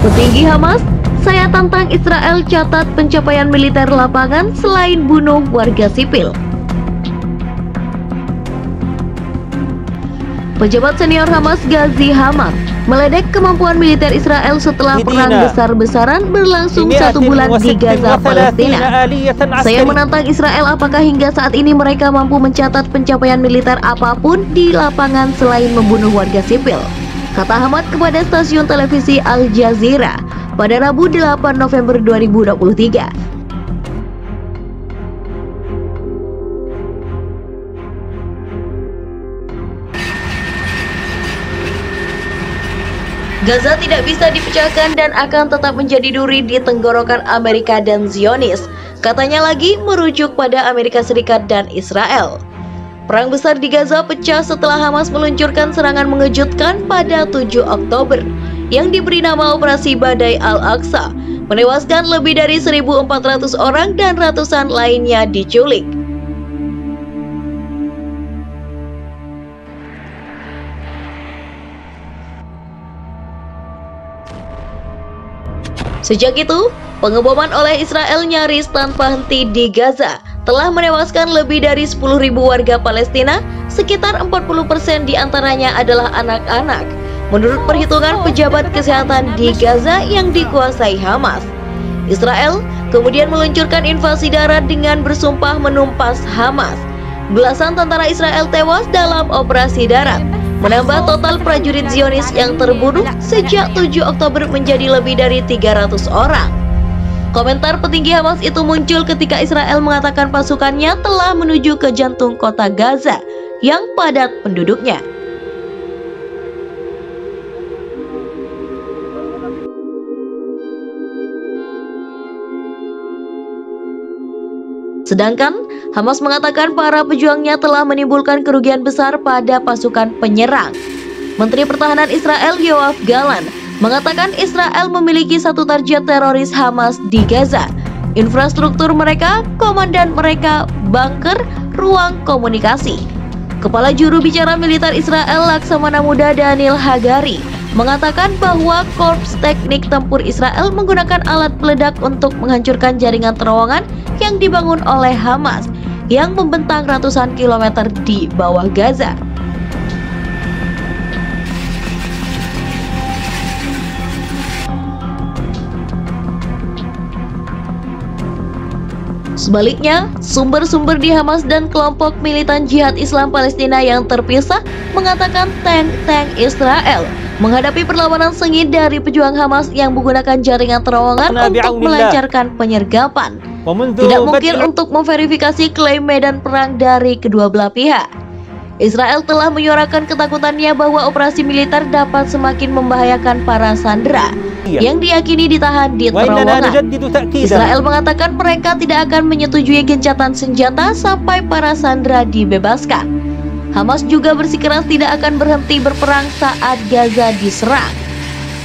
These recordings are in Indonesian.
Petinggi Hamas, saya tantang Israel catat pencapaian militer lapangan selain bunuh warga sipil. Pejabat senior Hamas Ghazi Hamad meledek kemampuan militer Israel setelah perang besar-besaran berlangsung 1 bulan di Gaza, Palestina. Saya menantang Israel apakah hingga saat ini mereka mampu mencatat pencapaian militer apapun di lapangan selain membunuh warga sipil, kata Hamad kepada stasiun televisi Al Jazeera pada Rabu 8 November 2023. Gaza tidak bisa dipecahkan dan akan tetap menjadi duri di tenggorokan Amerika dan Zionis, katanya lagi merujuk pada Amerika Serikat dan Israel. Perang besar di Gaza pecah setelah Hamas meluncurkan serangan mengejutkan pada 7 Oktober yang diberi nama Operasi Badai Al-Aqsa, menewaskan lebih dari 1.400 orang dan ratusan lainnya diculik. Sejak itu, pengeboman oleh Israel nyaris tanpa henti di Gaza telah menewaskan lebih dari 10.000 warga Palestina, sekitar 40% diantaranya adalah anak-anak, menurut perhitungan pejabat kesehatan di Gaza yang dikuasai Hamas. Israel kemudian meluncurkan invasi darat dengan bersumpah menumpas Hamas. Belasan tentara Israel tewas dalam operasi darat, menambah total prajurit Zionis yang terbunuh sejak 7 Oktober menjadi lebih dari 300 orang. Komentar petinggi Hamas itu muncul ketika Israel mengatakan pasukannya telah menuju ke jantung kota Gaza yang padat penduduknya. Sedangkan Hamas mengatakan para pejuangnya telah menimbulkan kerugian besar pada pasukan penyerang. Menteri Pertahanan Israel Yoav Gallant mengatakan Israel memiliki satu target teroris Hamas di Gaza: infrastruktur mereka, komandan mereka, bunker, ruang komunikasi. Kepala juru bicara militer Israel Laksamana Muda Daniel Hagari mengatakan bahwa Korps Teknik Tempur Israel menggunakan alat peledak untuk menghancurkan jaringan terowongan yang dibangun oleh Hamas yang membentang ratusan kilometer di bawah Gaza. Sebaliknya, sumber-sumber di Hamas dan kelompok militan jihad Islam Palestina yang terpisah mengatakan tank-tank Israel menghadapi perlawanan sengit dari pejuang Hamas yang menggunakan jaringan terowongan untuk melancarkan penyergapan. Tidak mungkin untuk memverifikasi klaim medan perang dari kedua belah pihak. Israel telah menyuarakan ketakutannya bahwa operasi militer dapat semakin membahayakan para sandera yang diyakini ditahan di terowongan. Israel mengatakan mereka tidak akan menyetujui gencatan senjata sampai para sandera dibebaskan. Hamas juga bersikeras tidak akan berhenti berperang saat Gaza diserang.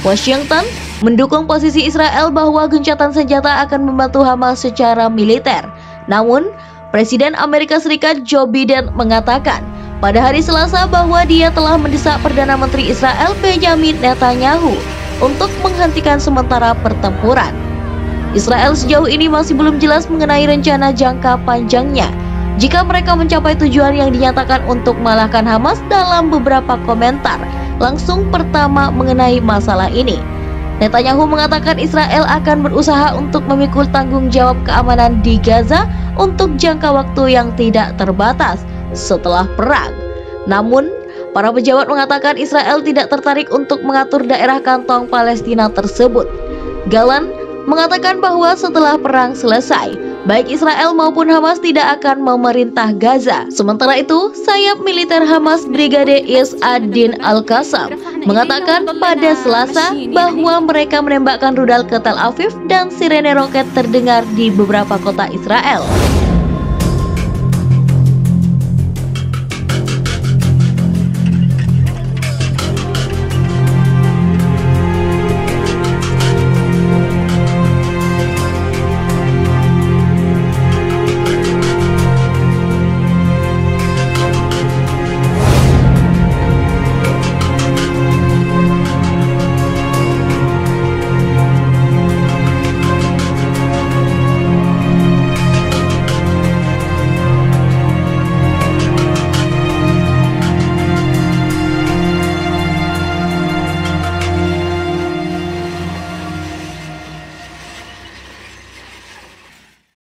Washington mendukung posisi Israel bahwa gencatan senjata akan membantu Hamas secara militer. Namun, Presiden Amerika Serikat Joe Biden mengatakan pada hari Selasa bahwa dia telah mendesak Perdana Menteri Israel Benjamin Netanyahu untuk menghentikan sementara pertempuran. Israel sejauh ini masih belum jelas mengenai rencana jangka panjangnya jika mereka mencapai tujuan yang dinyatakan untuk mengalahkan Hamas. Dalam beberapa komentar langsung pertama mengenai masalah ini, Netanyahu mengatakan Israel akan berusaha untuk memikul tanggung jawab keamanan di Gaza untuk jangka waktu yang tidak terbatas setelah perang. Namun, para pejabat mengatakan Israel tidak tertarik untuk mengatur daerah kantong Palestina tersebut. Gallant mengatakan bahwa setelah perang selesai, baik Israel maupun Hamas tidak akan memerintah Gaza. Sementara itu, sayap militer Hamas Brigade Is-ad-Din Al-Qassam mengatakan pada Selasa bahwa mereka menembakkan rudal ke Tel Aviv dan sirene roket terdengar di beberapa kota Israel.